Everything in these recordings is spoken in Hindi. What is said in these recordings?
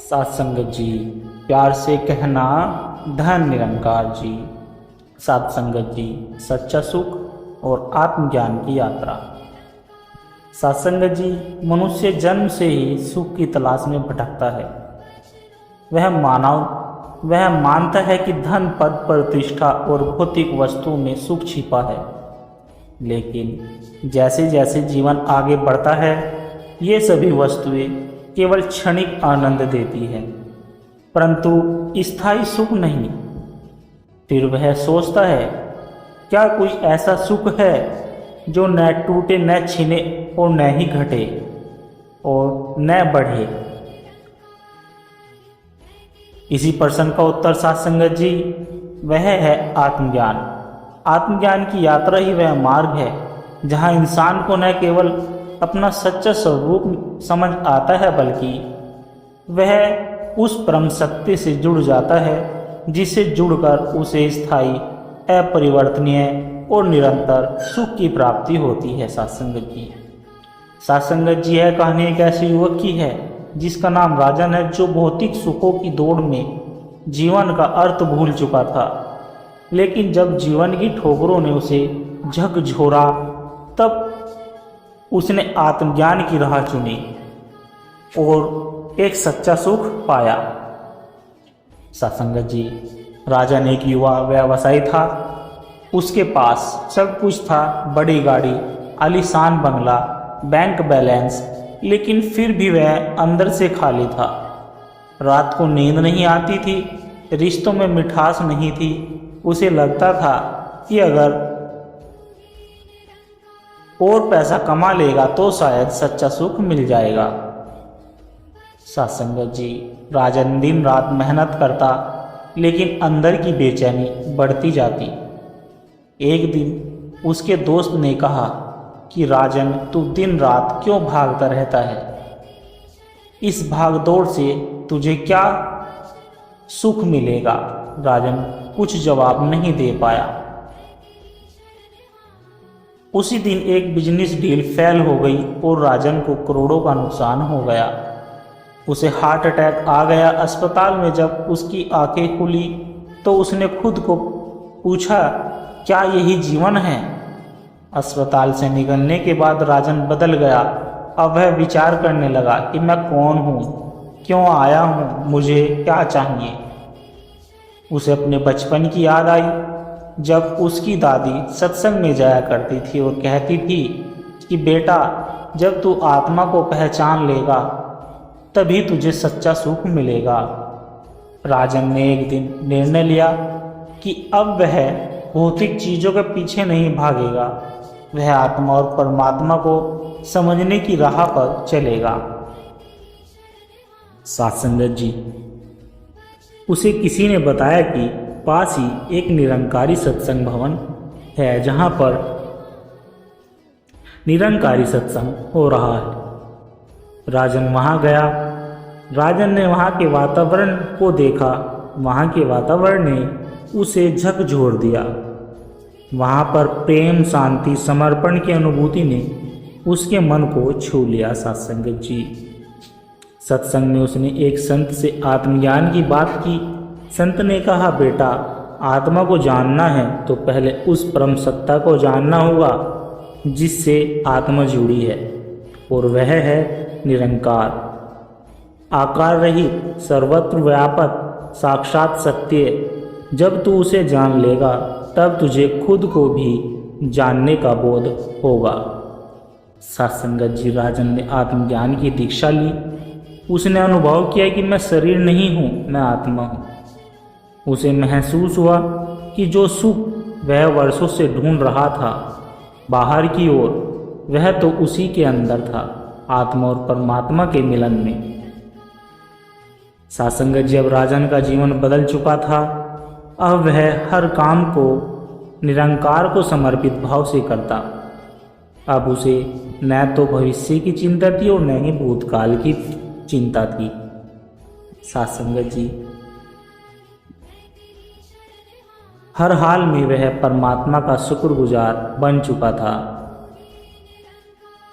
साथ संगत जी, प्यार से कहना धन निरंकार जी। साथ संगत जी, सच्चा सुख और आत्मज्ञान की यात्रा। साथ संगत जी, मनुष्य जन्म से ही सुख की तलाश में भटकता है। वह मानता है कि धन, पद, प्रतिष्ठा और भौतिक वस्तुओं में सुख छिपा है। लेकिन जैसे जैसे जीवन आगे बढ़ता है, ये सभी वस्तुएं केवल क्षणिक आनंद देती हैं, परंतु स्थायी सुख नहीं। फिर वह सोचता है, क्या कोई ऐसा सुख है जो न टूटे, न छिने और न ही घटे और न बढ़े? इसी प्रश्न का उत्तर साथ संगत जी, वह है आत्मज्ञान। आत्मज्ञान की यात्रा ही वह मार्ग है जहाँ इंसान को न केवल अपना सच्चा स्वरूप समझ आता है, बल्कि वह उस परम सत्य से जुड़ जाता है जिससे जुड़कर उसे स्थायी, अपरिवर्तनीय और निरंतर सुख की प्राप्ति होती है। सत्संगत जी, सत्संगत जी, यह कहानी एक ऐसे युवक की है जिसका नाम राजन है, जो भौतिक सुखों की दौड़ में जीवन का अर्थ भूल चुका था। लेकिन जब जीवन की ठोकरों ने उसे झकझोरा, तब उसने आत्मज्ञान की राह चुनी और एक सच्चा सुख पाया। सत्संगत जी, राजन एक युवा व्यवसायी था। उसके पास सब कुछ था, बड़ी गाड़ी, आलीशान बंगला, बैंक बैलेंस, लेकिन फिर भी वह अंदर से खाली था। रात को नींद नहीं आती थी, रिश्तों में मिठास नहीं थी। उसे लगता था कि अगर और पैसा कमा लेगा तो शायद सच्चा सुख मिल जाएगा। सत्संगत जी, राजन दिन रात मेहनत करता, लेकिन अंदर की बेचैनी बढ़ती जाती। एक दिन उसके दोस्त ने कहा कि राजन, तू दिन रात क्यों भागता रहता है? इस भागदौड़ से तुझे क्या सुख मिलेगा? राजन कुछ जवाब नहीं दे पाया। उसी दिन एक बिजनेस डील फेल हो गई और राजन को करोड़ों का नुकसान हो गया। उसे हार्ट अटैक आ गया। अस्पताल में जब उसकी आंखें खुली तो उसने खुद को पूछा, क्या यही जीवन है? अस्पताल से निकलने के बाद राजन बदल गया। अब वह विचार करने लगा कि मैं कौन हूँ, क्यों आया हूँ, मुझे क्या चाहिए। उसे अपने बचपन की याद आई, जब उसकी दादी सत्संग में जाया करती थी और कहती थी कि बेटा, जब तू आत्मा को पहचान लेगा तभी तुझे सच्चा सुख मिलेगा। राजन ने एक दिन निर्णय लिया कि अब वह भौतिक चीज़ों के पीछे नहीं भागेगा, वह आत्मा और परमात्मा को समझने की राह पर चलेगा। सत्संगत जी, उसे किसी ने बताया कि पास ही एक निरंकारी सत्संग भवन है जहां पर निरंकारी सत्संग हो रहा है। राजन वहां गया। राजन ने वहां के वातावरण को देखा। वहां के वातावरण ने उसे झकझोर दिया। वहां पर प्रेम, शांति, समर्पण की अनुभूति ने उसके मन को छू लिया। सत्संगत जी, सत्संग में उसने एक संत से आत्मज्ञान की बात की। संत ने कहा, बेटा, आत्मा को जानना है तो पहले उस परम सत्ता को जानना होगा जिससे आत्मा जुड़ी है, और वह है निरंकार, आकार रहित, सर्वत्र व्यापक, साक्षात सत्य। जब तू उसे जान लेगा तब तुझे खुद को भी जानने का बोध होगा। सत्संगत जी, राजन ने आत्मज्ञान की दीक्षा ली। उसने अनुभव किया कि मैं शरीर नहीं हूँ, मैं आत्मा हूँ। उसे महसूस हुआ कि जो सुख वह वर्षों से ढूंढ रहा था बाहर की ओर, वह तो उसी के अंदर था, आत्मा और परमात्मा के मिलन में। सत्संगत जी, अब राजन का जीवन बदल चुका था। अब वह हर काम को निरंकार को समर्पित भाव से करता। अब उसे न तो भविष्य की चिंता थी और न ही भूतकाल की चिंता थी। सत्संगत जी, हर हाल में वह परमात्मा का शुक्रगुजार बन चुका था।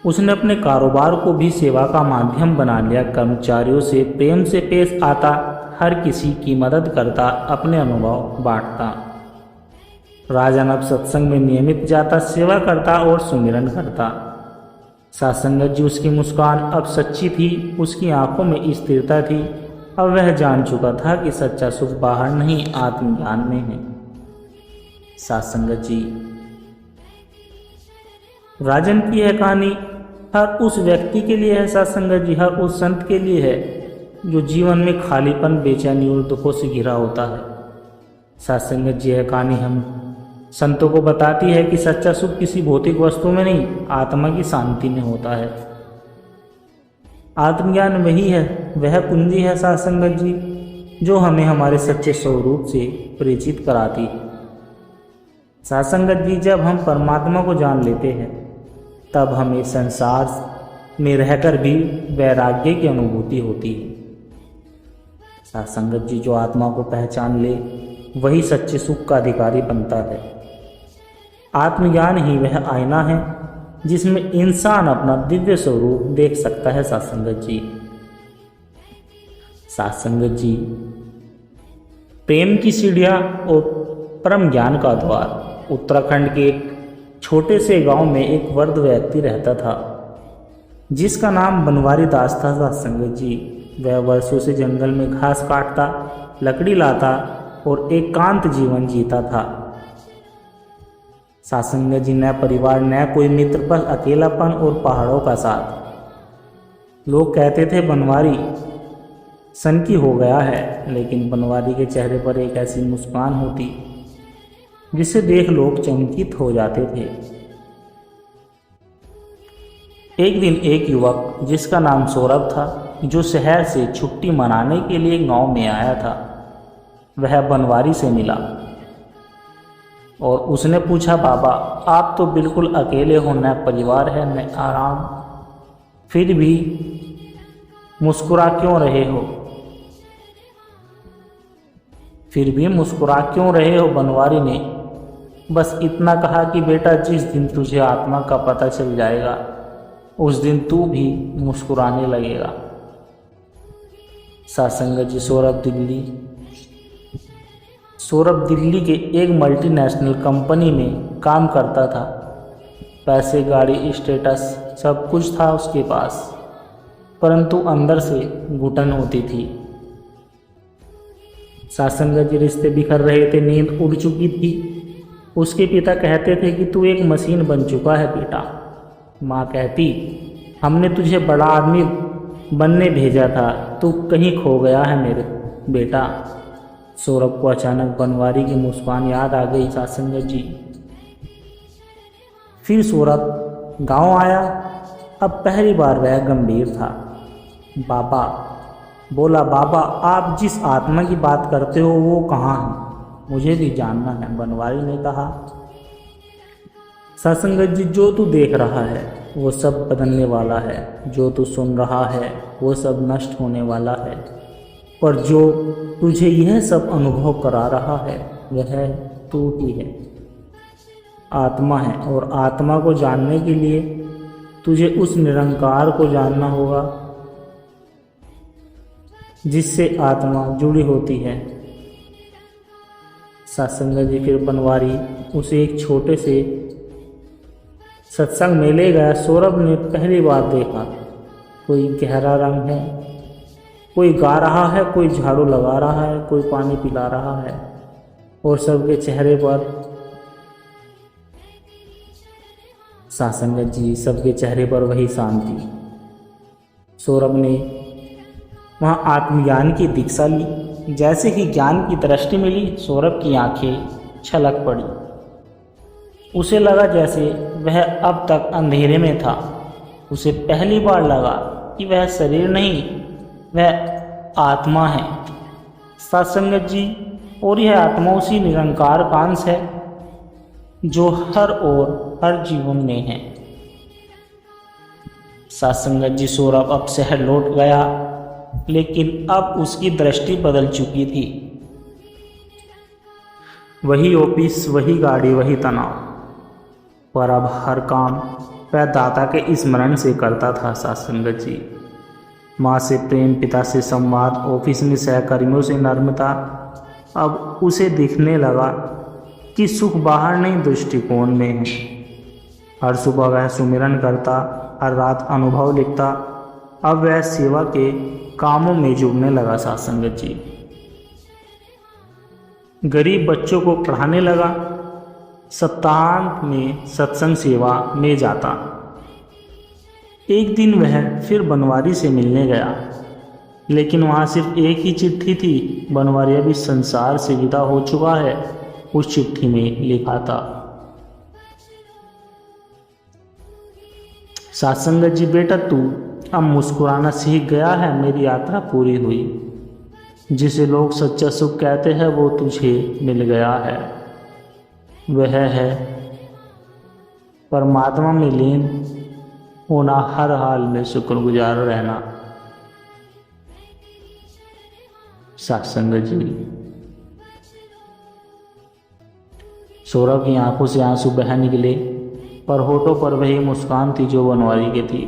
उसने अपने कारोबार को भी सेवा का माध्यम बना लिया। कर्मचारियों से प्रेम से पेश आता, हर किसी की मदद करता, अपने अनुभव बांटता। राजन अब सत्संग में नियमित जाता, सेवा करता और सुमिरन करता। सासंगत जी उसकी मुस्कान अब सच्ची थी, उसकी आंखों में स्थिरता थी। अब वह जान चुका था कि सच्चा सुख बाहर नहीं, आत्मज्ञान में है। सासंगत जी, राजन की यह कहानी हर उस व्यक्ति के लिए है सासंगत जी, हर उस संत के लिए है जो जीवन में खालीपन, बेचैनी और दुखों से घिरा होता है। सासंगत जी, यह कहानी हम संतों को बताती है कि सच्चा सुख किसी भौतिक वस्तु में नहीं, आत्मा की शांति में होता है। आत्मज्ञान वही है, वह कुंजी है सासंगत जी, जो हमें हमारे सच्चे स्वरूप से परिचित कराती है। सासंगत जी, जब हम परमात्मा को जान लेते हैं तब हमें संसार में रहकर भी वैराग्य की अनुभूति होती है। सासंगत जी, जो आत्मा को पहचान ले वही सच्चे सुख का अधिकारी बनता है। आत्मज्ञान ही वह आईना है जिसमें इंसान अपना दिव्य स्वरूप देख सकता है। सासंगत जी, सासंगत जी, प्रेम की सीढ़ियाँ और परम ज्ञान का द्वार। उत्तराखंड के एक छोटे से गांव में एक वृद्ध व्यक्ति रहता था जिसका नाम बनवारी दास था। सासंगत जी, वह वर्षों से जंगल में घास काटता, लकड़ी लाता और एकांत जीवन जीता था। सासंगत जी, न परिवार, न कोई मित्र, पर अकेलापन और पहाड़ों का साथ। लोग कहते थे बनवारी सनकी हो गया है, लेकिन बनवारी के चेहरे पर एक ऐसी मुस्कान होती जिसे देख लोग चमकित हो जाते थे। एक दिन एक युवक जिसका नाम सौरभ था, जो शहर से छुट्टी मनाने के लिए गांव में आया था, वह बनवारी से मिला और उसने पूछा, बाबा आप तो बिल्कुल अकेले हो, न परिवार है न आराम, फिर भी मुस्कुरा क्यों रहे हो? बनवारी ने बस इतना कहा कि बेटा, जिस दिन तुझे आत्मा का पता चल जाएगा उस दिन तू भी मुस्कुराने लगेगा। सासंगत जी, सौरभ दिल्ली के एक मल्टीनेशनल कंपनी में काम करता था। पैसे, गाड़ी, स्टेटस सब कुछ था उसके पास, परंतु अंदर से घुटन होती थी। सासंगत जी, रिश्ते बिखर रहे थे, नींद उड़ चुकी थी। उसके पिता कहते थे कि तू एक मशीन बन चुका है बेटा। माँ कहती, हमने तुझे बड़ा आदमी बनने भेजा था, तू कहीं खो गया है मेरे बेटा। सौरभ को अचानक बनवारी की मुस्कान याद आ गई। सासंगत जी, फिर सौरभ गांव आया। अब पहली बार वह गंभीर था। बाबा आप जिस आत्मा की बात करते हो वो कहाँ है? मुझे भी जानना है, बनवारी ने कहा। सासंगत जी, जो तू देख रहा है वो सब बदलने वाला है, जो तू सुन रहा है वो सब नष्ट होने वाला है, और जो तुझे यह सब अनुभव करा रहा है वह तू ही है, आत्मा है। और आत्मा को जानने के लिए तुझे उस निरंकार को जानना होगा जिससे आत्मा जुड़ी होती है। सासंगत जी, फिर बनवारी उसे एक छोटे से सत्संग में ले गया। सौरभ ने पहली बार देखा, कोई गहरा रंग है, कोई गा रहा है, कोई झाड़ू लगा रहा है, कोई पानी पिला रहा है, और सबके चेहरे पर सासंगत जी, सबके चेहरे पर वही शांति। सौरभ ने वहाँ आत्मज्ञान की दीक्षा ली। जैसे ही ज्ञान की दृष्टि मिली, सौरभ की आंखें छलक पड़ी। उसे लगा जैसे वह अब तक अंधेरे में था। उसे पहली बार लगा कि वह शरीर नहीं, वह आत्मा है। सत्संगत जी, और यह आत्मा उसी निरंकार का अंश है जो हर जीवन में है। सत्संगत जी, सौरभ अब शहर लौट गया, लेकिन अब उसकी दृष्टि बदल चुकी थी। वही ऑफिस, वही गाड़ी, वही तनाव, पर अब हर काम वह दाता के स्मरण से करता था। साथ संगत जी, माँ से प्रेम, पिता से संवाद, ऑफिस में सहकर्मियों से नम्रता। अब उसे दिखने लगा कि सुख बाहर नहीं, दृष्टिकोण में है। हर सुबह वह सुमिरन करता, हर रात अनुभव लिखता। अब वह सेवा के कामों में जुड़ने लगा। साथ संगत जी, गरीब बच्चों को पढ़ाने लगा, सप्ताहांत में सत्संग सेवा में जाता। एक दिन वह फिर बनवारी से मिलने गया, लेकिन वहाँ सिर्फ एक ही चिट्ठी थी। बनवारी अभी संसार से विदा हो चुका है। उस चिट्ठी में लिखा था, सत्संगत जी बेटा, तू अब मुस्कुराना सीख गया है। मेरी यात्रा पूरी हुई। जिसे लोग सच्चा सुख कहते हैं वो तुझे मिल गया है। वह है परमात्मा में लीन होना, हर हाल में शुक्रगुजार रहना। सत्संगत जी, सौरभ की आंखों से आंसू बह निकले, पर होठों पर वही मुस्कान थी जो बनवारी की थी।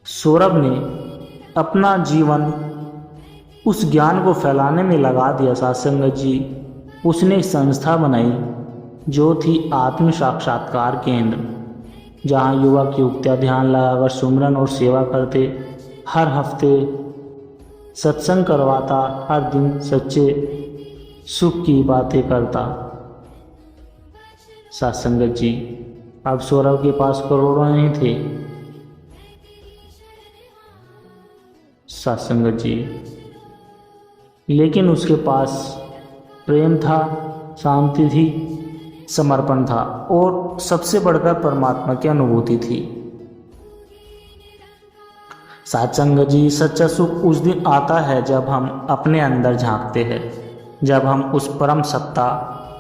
सौरभ ने अपना जीवन उस ज्ञान को फैलाने में लगा दिया। सत्संगत जी, उसने एक संस्था बनाई जो थी आत्म साक्षात्कार केंद्र, जहां युवक युवतियाँ ध्यान लगाकर सुमिरन और सेवा करते। हर हफ्ते सत्संग करवाता, हर दिन सच्चे सुख की बातें करता। सत्संगत जी, अब सौरभ के पास करोड़ों नहीं थे। सत्संगत जी, लेकिन उसके पास प्रेम था, शांति थी, समर्पण था और सबसे बढ़कर परमात्मा की अनुभूति थी। सत्संगत जी, सच्चा सुख उस दिन आता है जब हम अपने अंदर झांकते हैं, जब हम उस परम सत्ता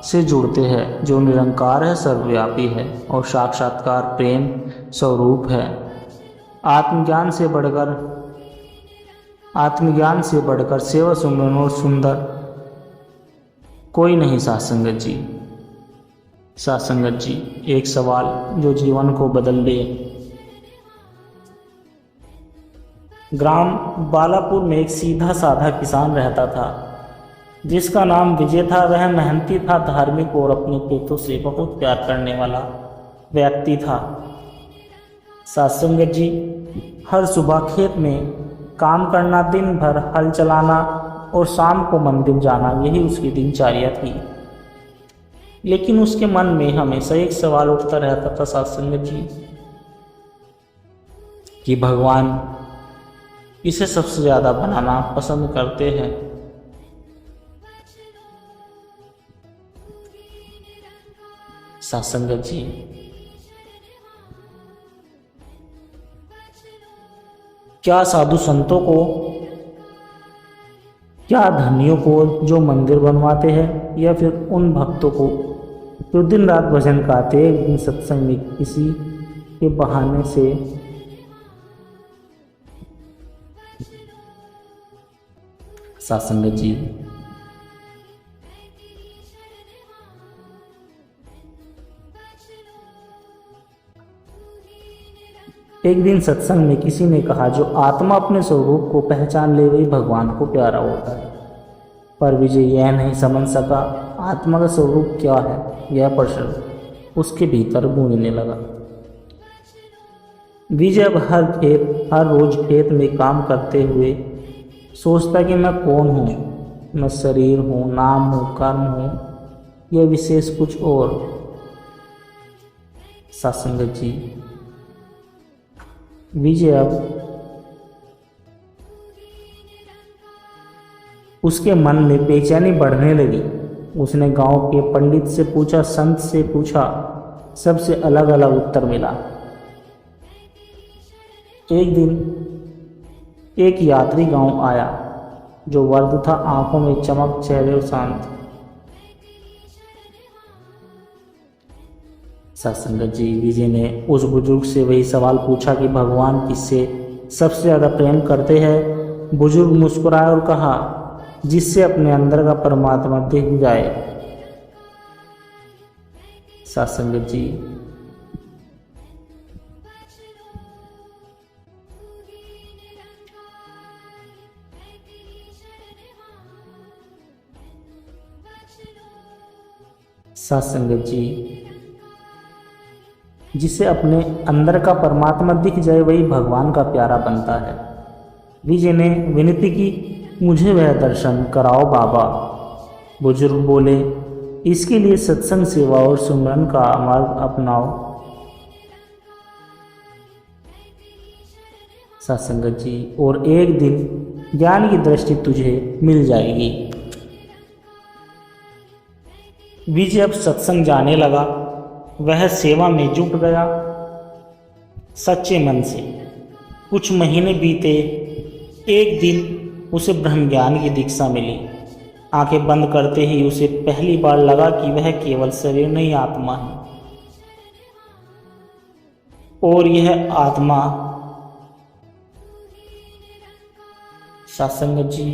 से जुड़ते हैं जो निरंकार है, सर्वव्यापी है और साक्षात्कार प्रेम स्वरूप है। आत्मज्ञान से बढ़कर सेवा सुमरन और सुंदर कोई नहीं। सत्संगत जी, सत्संगत जी, एक सवाल जो जीवन को बदल दे। ग्राम बालापुर में एक सीधा साधा किसान रहता था जिसका नाम विजय था। वह मेहनती था, धार्मिक और अपने खेतों से बहुत प्यार करने वाला व्यक्ति था। सत्संगत जी, हर सुबह खेत में काम करना, दिन भर हल चलाना और शाम को मंदिर जाना, यही उसकी दिनचर्या थी। लेकिन उसके मन में हमेशा एक सवाल उठता रहता था। सत्संगत जी, कि भगवान इसे सबसे ज़्यादा बनाना पसंद करते हैं। सत्संगत जी, क्या साधु संतों को, क्या धनियों को जो मंदिर बनवाते हैं, या फिर उन भक्तों को जो दिन रात भजन गाते, एक दिन सत्संग में किसी के बहाने से सत्संगत जी, एक दिन सत्संग में किसी ने कहा, जो आत्मा अपने स्वरूप को पहचान ले वही भगवान को प्यारा होता है। पर विजय यह नहीं समझ सका आत्मा का स्वरूप क्या है। यह प्रश्न उसके भीतर गूंजने लगा। विजय अब हर रोज खेत में काम करते हुए सोचता कि मैं कौन हूँ। मैं शरीर हूँ, नाम हूँ, कर्म हूँ, यह विशेष कुछ और। सत्संगत जी, विजय अब उसके मन में बेचैनी बढ़ने लगी। उसने गांव के पंडित से पूछा, संत से पूछा, सबसे अलग अलग उत्तर मिला। एक दिन एक यात्री गांव आया जो वर्द था, आंखों में चमक, चेहरे और शांत। सत्संगत जी, विजय ने उस बुजुर्ग से वही सवाल पूछा कि भगवान किससे सबसे ज़्यादा प्रेम करते हैं। बुजुर्ग मुस्कुराया और कहा, जिससे अपने अंदर का परमात्मा दिख जाए। सत्संगत जी, साथ संगत जी, जिसे अपने अंदर का परमात्मा दिख जाए वही भगवान का प्यारा बनता है। विजय ने विनती की, मुझे वह दर्शन कराओ बाबा। बुजुर्ग बोले, इसके लिए सत्संग, सेवा और सुमरन का मार्ग अपनाओ। सत्संगत जी, और एक दिन ज्ञान की दृष्टि तुझे मिल जाएगी। विजय अब सत्संग जाने लगा। वह सेवा में जुट गया सच्चे मन से। कुछ महीने बीते। एक दिन उसे ब्रह्म ज्ञान की दीक्षा मिली। आंखें बंद करते ही उसे पहली बार लगा कि वह केवल शरीर नहीं, आत्मा है। और यह आत्मा, सत्संगत जी,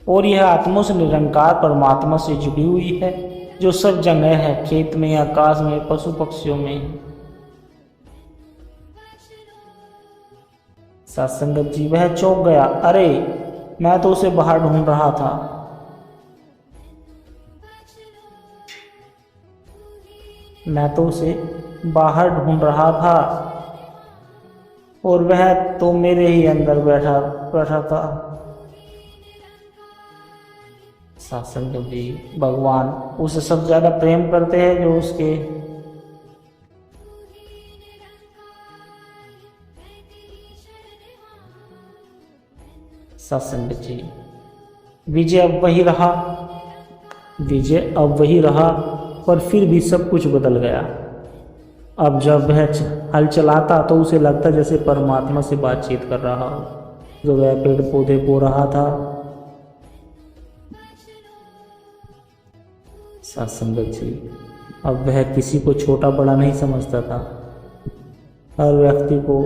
और यह आत्मा से निरंकार परमात्मा से जुड़ी हुई है, जो सब जगह है, खेत में, आकाश में, पशु पक्षियों में। सत्संगत जी, वह चौंक गया। अरे, मैं तो उसे बाहर ढूंढ रहा था। मैं तो उसे बाहर ढूंढ रहा था और वह तो मेरे ही अंदर बैठा था। सत्संगत जी, भगवान उसे सबसे ज्यादा प्रेम करते हैं जो उसके सत्संगत जी, विजय अब वही रहा, पर फिर भी सब कुछ बदल गया। अब जब वह हल चलाता तो उसे लगता जैसे परमात्मा से बातचीत कर रहा हो, जो वह पेड़ पौधे बो रहा था। सत्संगत जी, अब वह किसी को छोटा बड़ा नहीं समझता था। हर व्यक्ति को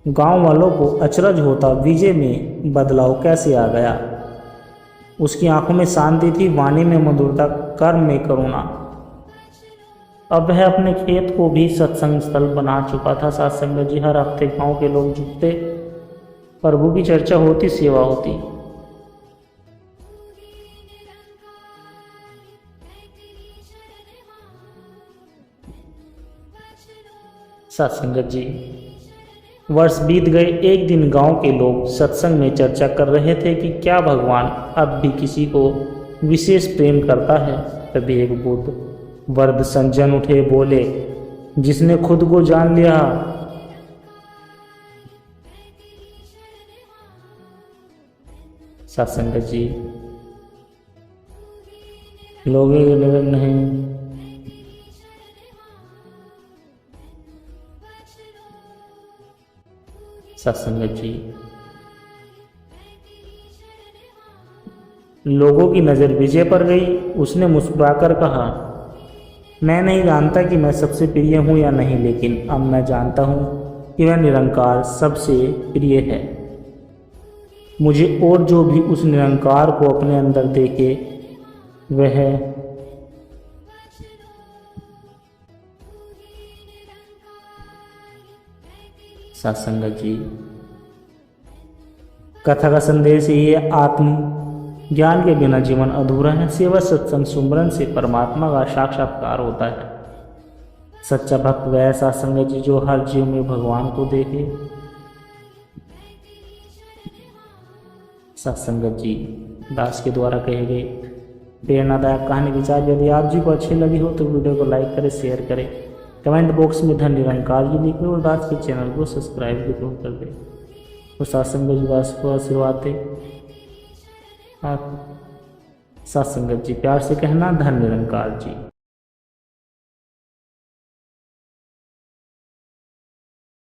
गांव वालों को अचरज होता, विजय में बदलाव कैसे आ गया। उसकी आंखों में शांति थी, वाणी में मधुरता, कर्म में करुणा। अब वह अपने खेत को भी सत्संग स्थल बना चुका था। सत्संग जी, हर हफ्ते गांव के लोग जुटते, प्रभु की चर्चा होती, सेवा होती। सत्संगत जी, वर्ष बीत गए। एक दिन गांव के लोग सत्संग में चर्चा कर रहे थे कि क्या भगवान अब भी किसी को विशेष प्रेम करता है। तभी एक बुद्ध वर्द संजन उठे, बोले, जिसने खुद को जान लिया। सत्संगत जी, लोगों के नजर नहीं। सत्संगत जी, लोगों की नजर विजय पर गई। उसने मुस्कुराकर कहा, मैं नहीं जानता कि मैं सबसे प्रिय हूं या नहीं, लेकिन अब मैं जानता हूं कि वह निरंकार सबसे प्रिय है मुझे। और जो भी उस निरंकार को अपने अंदर देखे वह सत्संगत जी, कथा का संदेश ये आत्म ज्ञान के बिना जीवन अधूरा है। सेवा, सत्संग, सुमरन से परमात्मा का साक्षात्कार होता है। सच्चा भक्त वह सत्संगत जी जो हर जीव में भगवान को देखे। सत्संगत जी, दास के द्वारा कहे गए प्रेरणादायक कहानी विचार यदि आप जी को अच्छी लगी हो तो वीडियो को लाइक करें, शेयर करें, कमेंट बॉक्स में धन निरंकार जी लिखें और दास के चैनल को सब्सक्राइब जरूर कर दें। और सत्संगत जी दास को आशीर्वाद दें। सत्संगत जी, प्यार से कहना, धन निरंकार जी।